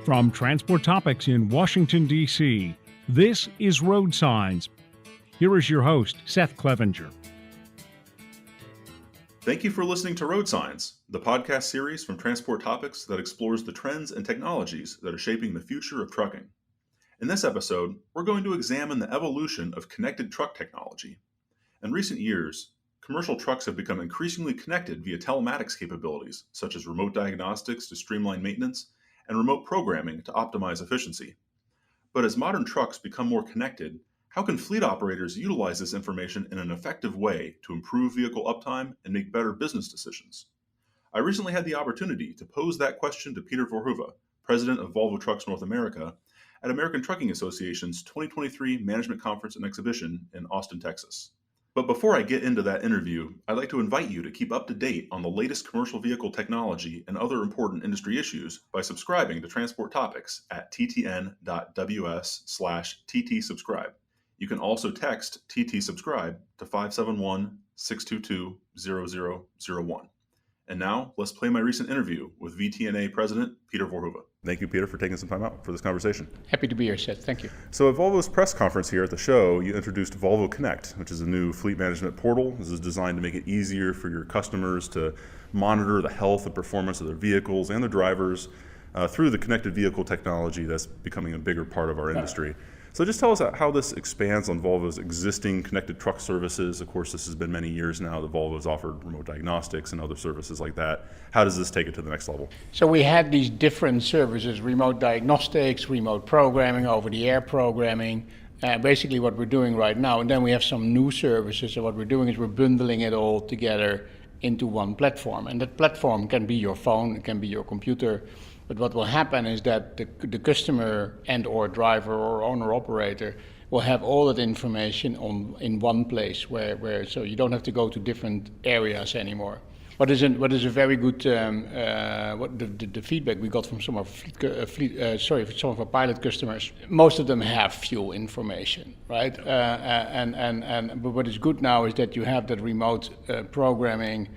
From Transport Topics in Washington, D.C., this is Road Signs. Here is your host, Seth Clevenger. Thank you for listening to Road Signs, the podcast series from Transport Topics that explores the trends and technologies that are shaping the future of trucking. In this episode, we're going to examine the evolution of connected truck technology. In recent years, commercial trucks have become increasingly connected via telematics capabilities, such as remote diagnostics to streamline maintenance and remote programming to optimize efficiency. But as modern trucks become more connected, how can fleet operators utilize this information in an effective way to improve vehicle uptime and make better business decisions? I recently had the opportunity to pose that question to Peter Voorhoeve, President of Volvo Trucks North America, at American Trucking Association's 2023 Management Conference and Exhibition in Austin, Texas. But before I get into that interview, I'd like to invite you to keep up to date on the latest commercial vehicle technology and other important industry issues by subscribing to Transport Topics at ttn.ws/ttsubscribe. You can also text TT-SUBSCRIBE to 571-622-0001. And now, let's play my recent interview with VTNA President Peter Voorhoeve. Thank you, Peter, for taking some time out for this conversation. Happy to be here, Seth. Thank you. So at Volvo's press conference here at the show, you introduced Volvo Connect, which is a new fleet management portal. This is designed to make it easier for your customers to monitor the health and performance of their vehicles and their drivers through the connected vehicle technology that's becoming a bigger part of our industry. So just tell us how this expands on Volvo's existing connected truck services. Of course, this has been many years now that Volvo's offered remote diagnostics and other services like that. How does this take it to the next level? So we had these different services, remote diagnostics, remote programming, over-the-air programming, basically what we're doing right now. And then we have some new services. So what we're doing is we're bundling it all together into one platform. And that platform can be your phone, it can be your computer. But what will happen is that the customer and or driver or owner operator will have all that information in one place where so you don't have to go to different areas anymore. What is a very good the feedback we got from some of some of our pilot customers. Most of them have fuel information, right? But what is good now is that you have that remote programming.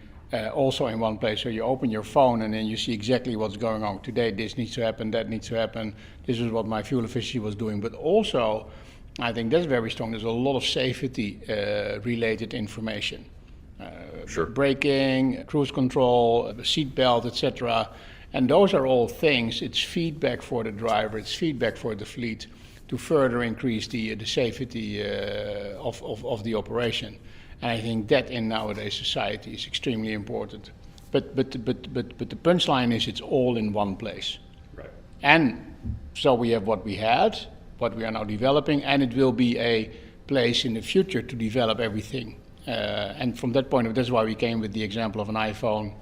Also in one place, so you open your phone and then you see exactly what's going on. Today this needs to happen, that needs to happen, this is what my fuel efficiency was doing. But also, I think that's very strong, there's a lot of safety related information. Sure. Braking, cruise control, seat belt, etc. And those are all things, it's feedback for the driver, it's feedback for the fleet to further increase the safety of the operation. And I think that in nowadays society is extremely important. But the punchline is it's all in one place. Right. And so we have what we had, what we are now developing, and it will be a place in the future to develop everything. And from that point of view, that's why we came with the example of an iPhone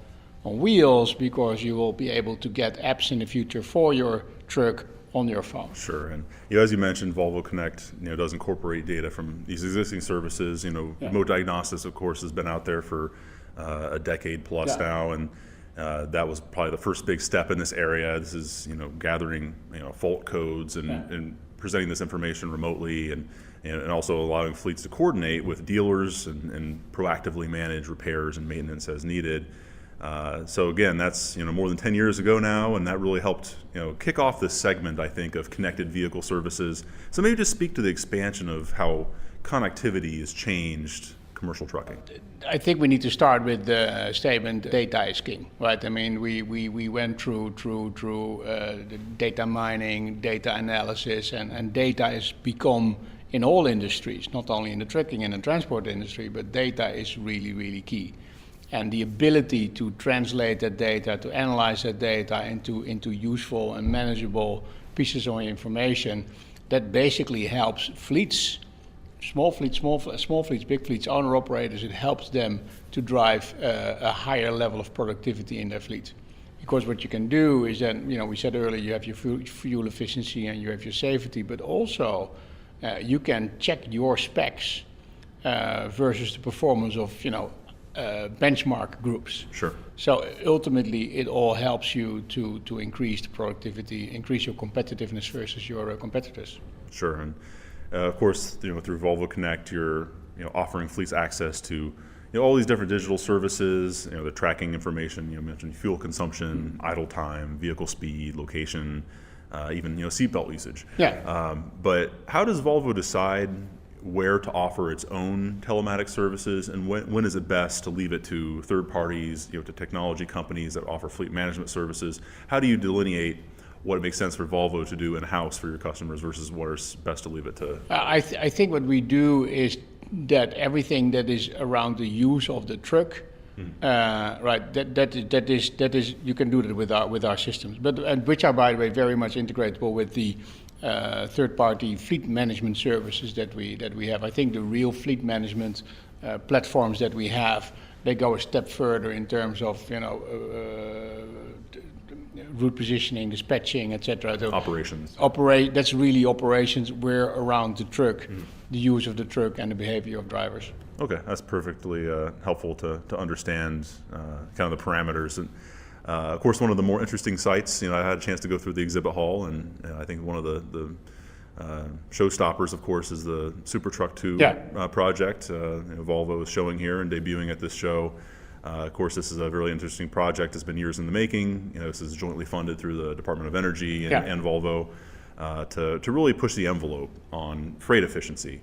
on wheels, because you will be able to get apps in the future for your truck on your phone. Sure, and as you mentioned, Volvo Connect does incorporate data from these existing services. Remote diagnostics, of course, has been out there for a decade plus now, and that was probably the first big step in this area. This is gathering fault codes and presenting this information remotely, and also allowing fleets to coordinate with dealers and proactively manage repairs and maintenance as needed. So again, that's more than 10 years ago now, and that really helped kick off this segment, I think, of connected vehicle services. So maybe just speak to the expansion of how connectivity has changed commercial trucking. I think we need to start with the statement, data is king, right? I mean, we went through data mining, data analysis, and data has become, in all industries, not only in the trucking and the transport industry, but data is really, really key. And the ability to translate that data, to analyze that data into useful and manageable pieces of information, that basically helps fleets, small fleets, big fleets, owner operators. It helps them to drive a higher level of productivity in their fleet. Because what you can do is that, we said earlier, you have your fuel efficiency and you have your safety, but also you can check your specs versus the performance of, benchmark groups. Sure. So ultimately, it all helps you to increase the productivity, increase your competitiveness versus your competitors. Sure, and of course, through Volvo Connect, you're offering fleets access to all these different digital services. The tracking information. You mentioned fuel consumption, idle time, vehicle speed, location. even seatbelt usage. Yeah. But how does Volvo decide where to offer its own telematics services, and when is it best to leave it to third parties, to technology companies that offer fleet management services? How do you delineate what it makes sense for Volvo to do in-house for your customers versus what is best to leave it to? I think what we do is that everything that is around the use of the truck, right? That is you can do that with our systems, and which are, by the way, very much integratable with the third-party fleet management services that we have. I think the real fleet management platforms that we have, they go a step further in terms of route positioning, dispatching, etc. So Operations. That's really operations. We're around the truck, the use of the truck, and the behavior of drivers. Okay, that's perfectly helpful to understand kind of the parameters. And of course, one of the more interesting sites, I had a chance to go through the exhibit hall, and I think one of the showstoppers, of course, is the Super Truck 2 project. Volvo is showing here and debuting at this show. Of course, this is a really interesting project. It's been years in the making. This is jointly funded through the Department of Energy and Volvo to really push the envelope on freight efficiency.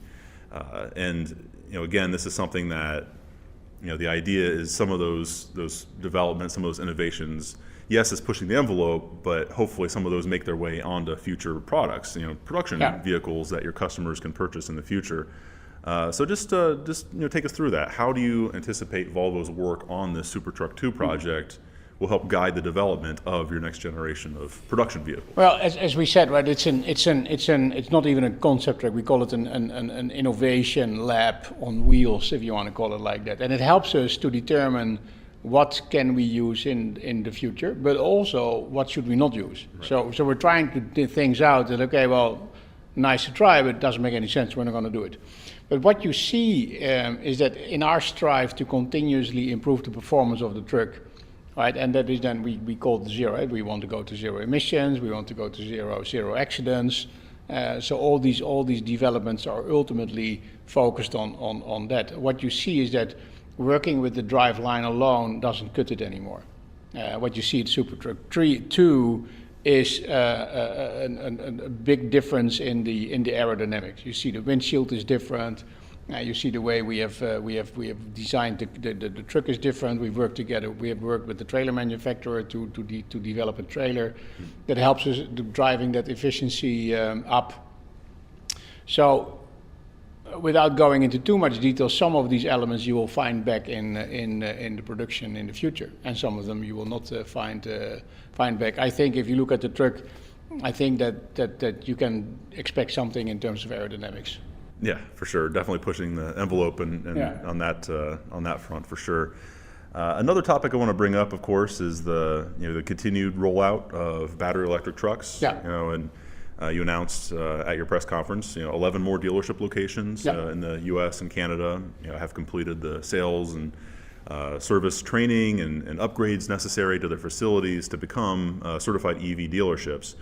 And again, this is something that the idea is some of those developments, some of those innovations. Yes, it's pushing the envelope, but hopefully some of those make their way onto future products, production vehicles that your customers can purchase in the future. So just take us through that. How do you anticipate Volvo's work on this Super Truck 2 project will help guide the development of your next generation of production vehicles? Well, as we said, right, it's not even a concept truck. We call it an innovation lab on wheels, if you want to call it like that. And it helps us to determine what can we use in the future, but also what should we not use. Right. So we're trying to do things out that, okay, well, nice to try, but it doesn't make any sense. We're not going to do it. But what you see is that in our strive to continuously improve the performance of the truck, right, and that is then we call it zero. Right? We want to go to zero emissions. We want to go to zero accidents. So all these developments are ultimately focused on that. What you see is that working with the driveline alone doesn't cut it anymore. What you see at Super Truck 2 is a big difference in the aerodynamics. You see the windshield is different. You see the way we have designed the truck is different. We've worked together. We have worked with the trailer manufacturer to develop a trailer that helps us driving that efficiency up. So, without going into too much detail, some of these elements you will find back in the production in the future, and some of them you will not find back. I think if you look at the truck, I think that you can expect something in terms of aerodynamics. Yeah, for sure. Definitely pushing the envelope and on that front for sure. Another topic I want to bring up, of course, is the continued rollout of battery electric trucks. Yeah. And you announced at your press conference, 11 more dealership locations in the U.S. and Canada have completed the sales and service training and upgrades necessary to their facilities to become certified EV dealerships.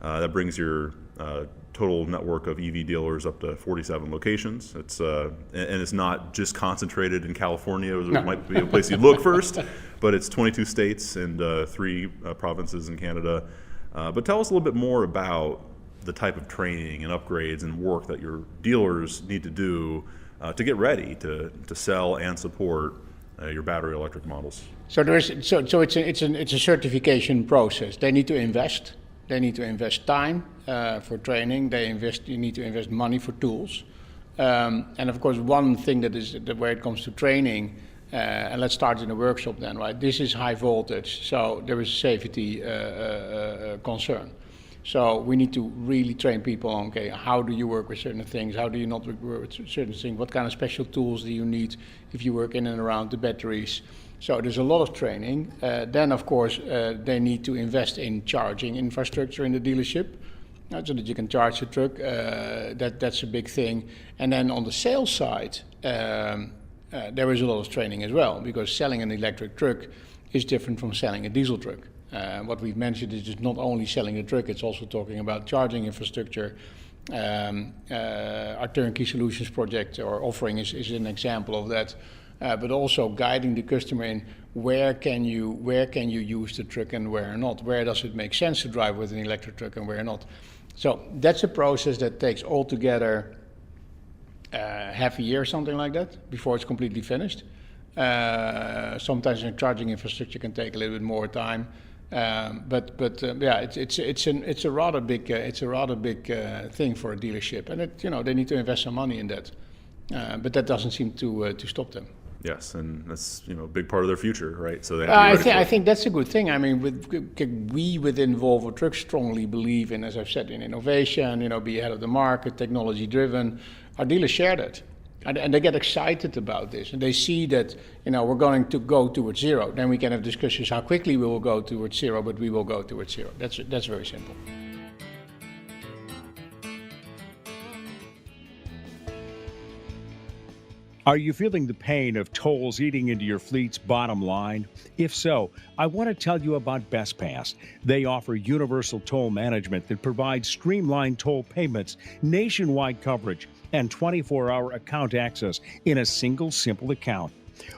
That brings your total network of EV dealers up to 47 locations. It's and it's not just concentrated in California. It might be a place you'd look first, but it's 22 states and 3 provinces in Canada. But tell us a little bit more about the type of training and upgrades and work that your dealers need to do to get ready to sell and support your battery electric models. So it's a certification process. They need to invest. They need to invest time for training. You need to invest money for tools. And of course, one thing where it comes to training, and let's start in the workshop then, right? This is high voltage, so there is a safety concern. So we need to really train people on, okay, how do you work with certain things? How do you not work with certain things? What kind of special tools do you need if you work in and around the batteries? So there's a lot of training. Then, of course, they need to invest in charging infrastructure in the dealership so that you can charge the truck. That's a big thing. And then on the sales side, there is a lot of training as well, because selling an electric truck is different from selling a diesel truck. What we've mentioned is just not only selling a truck, it's also talking about charging infrastructure. Our turnkey solutions project or offering is an example of that. but also guiding the customer in where can you use the truck and where not, where does it make sense to drive with an electric truck and where not. So that's a process that takes altogether half a year, something like that, before it's completely finished. Sometimes the charging infrastructure can take a little bit more time, but it's a rather big thing for a dealership, and they need to invest some money in that, but that doesn't seem to stop them. Yes, and that's a big part of their future, right? So they have to be ready for it. I think that's a good thing. I mean, we within Volvo Trucks strongly believe in, as I've said, in innovation. Be ahead of the market, technology driven. Our dealers share that, and they get excited about this, and they see that we're going to go towards zero. Then we can have discussions how quickly we will go towards zero, but we will go towards zero. That's very simple. Are you feeling the pain of tolls eating into your fleet's bottom line? If so, I want to tell you about BestPass. They offer universal toll management that provides streamlined toll payments, nationwide coverage, and 24-hour account access in a single, simple account.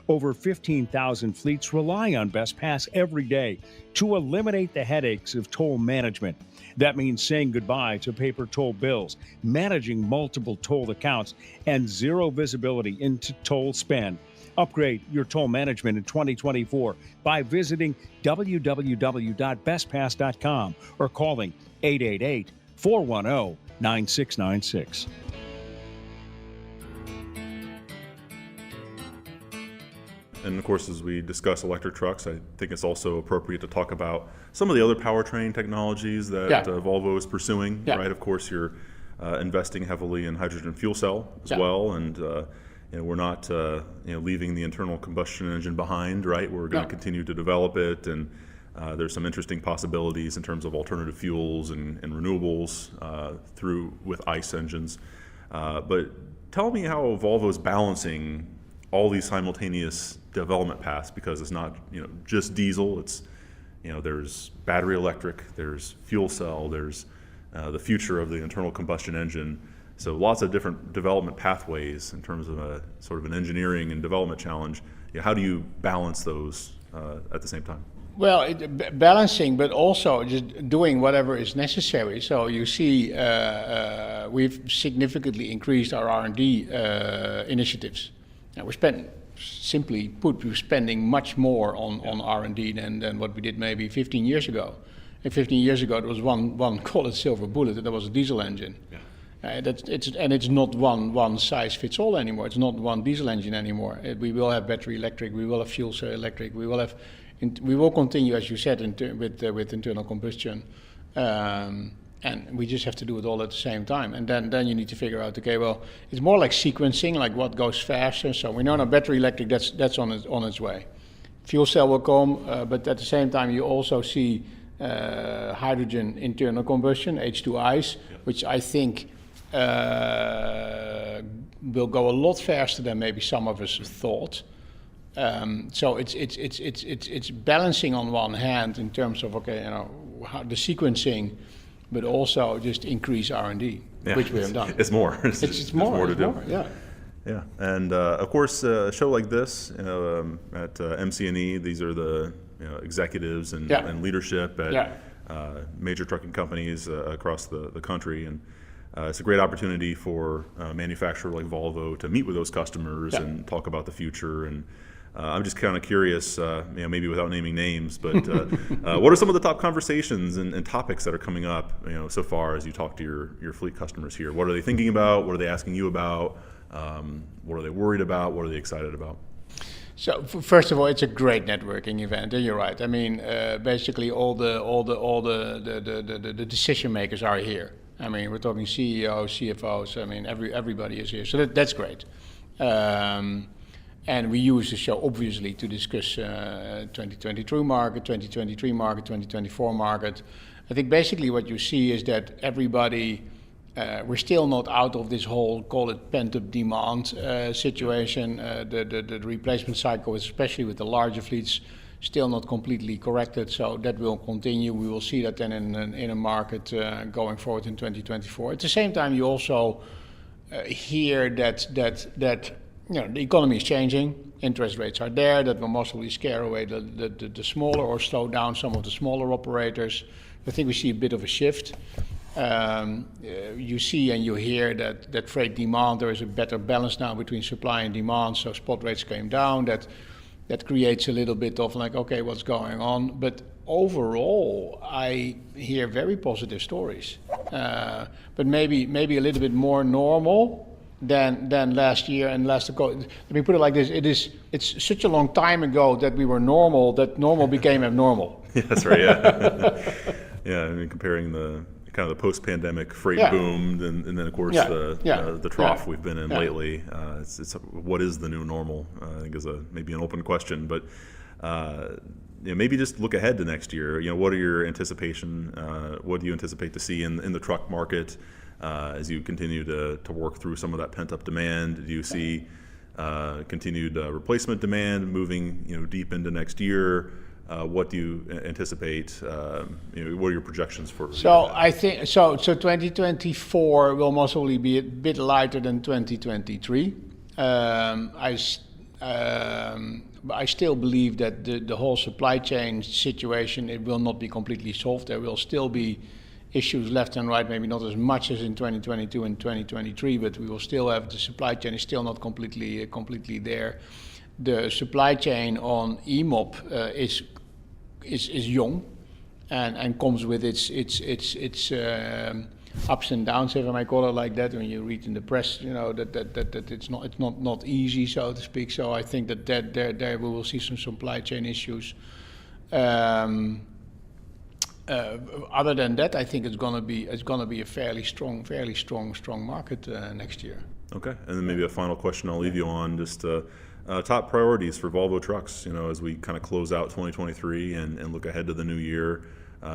Over 15,000 fleets rely on BestPass every day to eliminate the headaches of toll management. That means saying goodbye to paper toll bills, managing multiple toll accounts, and zero visibility into toll spend. Upgrade your toll management in 2024 by visiting www.bestpass.com or calling 888-410-9696. And of course, as we discuss electric trucks, I think it's also appropriate to talk about some of the other powertrain technologies that Volvo is pursuing, right? Of course, you're investing heavily in hydrogen fuel cell as well, and we're not leaving the internal combustion engine behind, right? We're going to continue to develop it, and there's some interesting possibilities in terms of alternative fuels and renewables with ICE engines. But tell me how Volvo is balancing all these simultaneous development paths, because it's not just diesel. It's there's battery electric, there's fuel cell, there's the future of the internal combustion engine. So lots of different development pathways in terms of a sort of an engineering and development challenge. How do you balance those at the same time? Well, balancing, but also just doing whatever is necessary. So you see, we've significantly increased our R&D initiatives. Now we're spending much more on R&D than what we did maybe 15 years ago. And 15 years ago, there was one call it silver bullet, and that was a diesel engine. Yeah. It's not one size fits all anymore. It's not one diesel engine anymore. We will have battery electric, we will have fuel cell electric, we will continue, as you said, with internal combustion. And we just have to do it all at the same time. And then you need to figure out, okay, well, it's more like sequencing, like what goes faster. So we know now battery electric, that's on its way. Fuel cell will come, but at the same time, you also see hydrogen internal combustion, H2ICE, which I think will go a lot faster than maybe some of us thought. So it's balancing on one hand in terms of how the sequencing, but also just increase R&D, which we have done. It's more. It's more to do. Yeah. And of course, a show like this, at MC&E, these are the executives and leadership at major trucking companies across the country, and it's a great opportunity for a manufacturer like Volvo to meet with those customers and talk about the future. And I'm just kind of curious, maybe without naming names, but what are some of the top conversations and topics that are coming up, so far as you talk to your fleet customers here? What are they thinking about? What are they asking you about? What are they worried about? What are they excited about? So first of all, it's a great networking event, and you're right. I mean, basically all the decision makers are here. I mean, we're talking CEOs, CFOs. I mean, everybody is here, so that's great. And we use the show obviously to discuss 2023 market, 2024 market. I think basically what you see is that everybody, we're still not out of this whole, call it pent-up demand situation. The replacement cycle, especially with the larger fleets, still not completely corrected. So that will continue. We will see that then in a market going forward in 2024. At the same time, you also hear that the economy is changing. Interest rates are there. That will mostly scare away the smaller or slow down some of the smaller operators. I think we see a bit of a shift. You see and you hear that freight demand, there is a better balance now between supply and demand, so spot rates came down. That creates a little bit of like, okay, what's going on? But overall, I hear very positive stories. But maybe a little bit more normal than last year and last ago. Let me put it like this: it's such a long time ago that we were normal that normal became abnormal. Yeah, that's right. Yeah, yeah. I mean, comparing the kind of the post-pandemic freight boom, and then of course the trough we've been in lately. It's what is the new normal? I think is maybe an open question, but maybe just look ahead to next year. What are your anticipation? What do you anticipate to see in the truck market as you continue to work through some of that pent-up demand? Do you see continued replacement demand moving deep into next year? What do you anticipate? What are your projections for? So I think so. 2024 will most probably be a bit lighter than 2023. I still believe that the whole supply chain situation, it will not be completely solved. There will still be issues left and right, maybe not as much as in 2022 and 2023, but we will still have the supply chain is still not completely there. The supply chain on EMOP is young and comes with its ups and downs, if I might call it like that. When you read in the press, that it's not easy, so to speak. So I think that there we will see some supply chain issues. Other than that, I think it's gonna be a fairly strong market next year. Okay, and then maybe a final question I'll leave you on, just top priorities for Volvo Trucks, as we kind of close out 2023 and look ahead to the new year.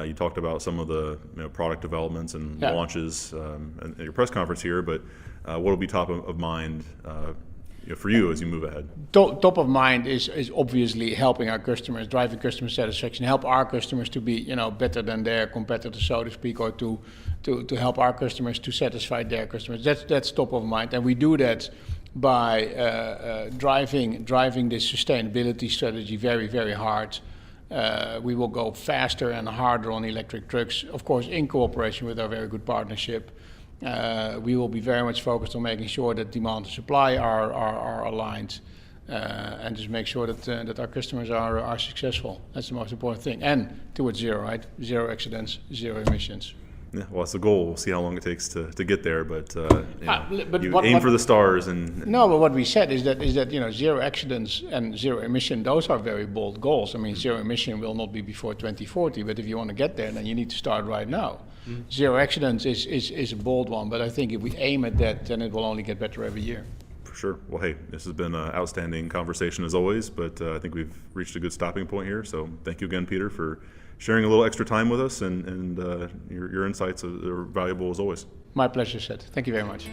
You talked about some of the product developments and launches at your press conference here, but what will be top of mind for you as you move ahead? Top of mind is obviously helping our customers, driving customer satisfaction, help our customers to be better than their competitors, so to speak, or to help our customers to satisfy their customers. That's top of mind, and we do that by driving this sustainability strategy very, very hard. We will go faster and harder on electric trucks, of course, in cooperation with our very good partnership. We will be very much focused on making sure that demand and supply are aligned, and just make sure that our customers are successful. That's the most important thing. And towards zero, right? Zero accidents, zero emissions. Yeah, well, that's the goal. We'll see how long it takes to get there, but you aim for the stars. But what we said is that zero accidents and zero emission, those are very bold goals. I mean, zero emission will not be before 2040, but if you want to get there, then you need to start right now. Mm-hmm. Zero accidents is a bold one, but I think if we aim at that, then it will only get better every year. For sure. Well, hey, this has been an outstanding conversation as always, but I think we've reached a good stopping point here. So thank you again, Peter, for sharing a little extra time with us, and your insights are valuable as always. My pleasure, Seth. Thank you very much.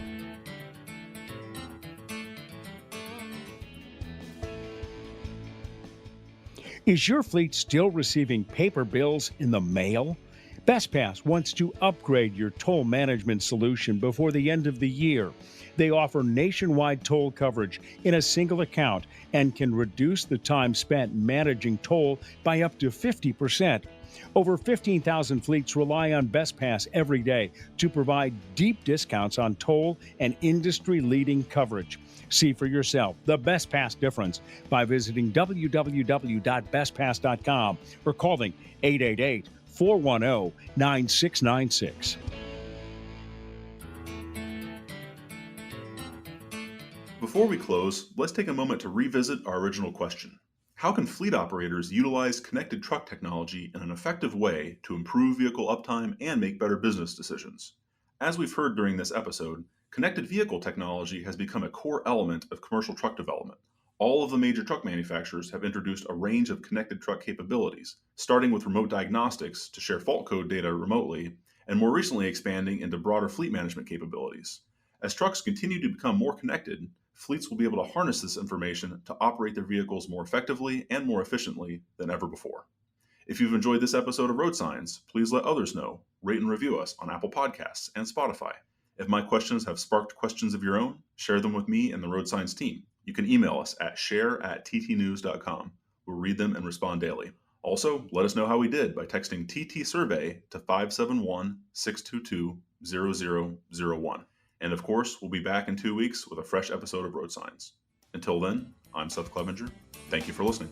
Is your fleet still receiving paper bills in the mail? BestPass wants to upgrade your toll management solution before the end of the year. They offer nationwide toll coverage in a single account and can reduce the time spent managing toll by up to 50%. Over 15,000 fleets rely on BestPass every day to provide deep discounts on toll and industry-leading coverage. See for yourself the BestPass difference by visiting www.bestpass.com or calling 888-410-9696. Before we close, let's take a moment to revisit our original question. How can fleet operators utilize connected truck technology in an effective way to improve vehicle uptime and make better business decisions? As we've heard during this episode, connected vehicle technology has become a core element of commercial truck development. All of the major truck manufacturers have introduced a range of connected truck capabilities, starting with remote diagnostics to share fault code data remotely, and more recently expanding into broader fleet management capabilities. As trucks continue to become more connected, fleets will be able to harness this information to operate their vehicles more effectively and more efficiently than ever before. If you've enjoyed this episode of Road Signs, please let others know. Rate and review us on Apple Podcasts and Spotify. If my questions have sparked questions of your own, share them with me and the Road Signs team. You can email us at share@ttnews.com. We'll read them and respond daily. Also, let us know how we did by texting TT Survey to 571-622-0001. And of course, we'll be back in 2 weeks with a fresh episode of Road Signs. Until then, I'm Seth Clevenger. Thank you for listening.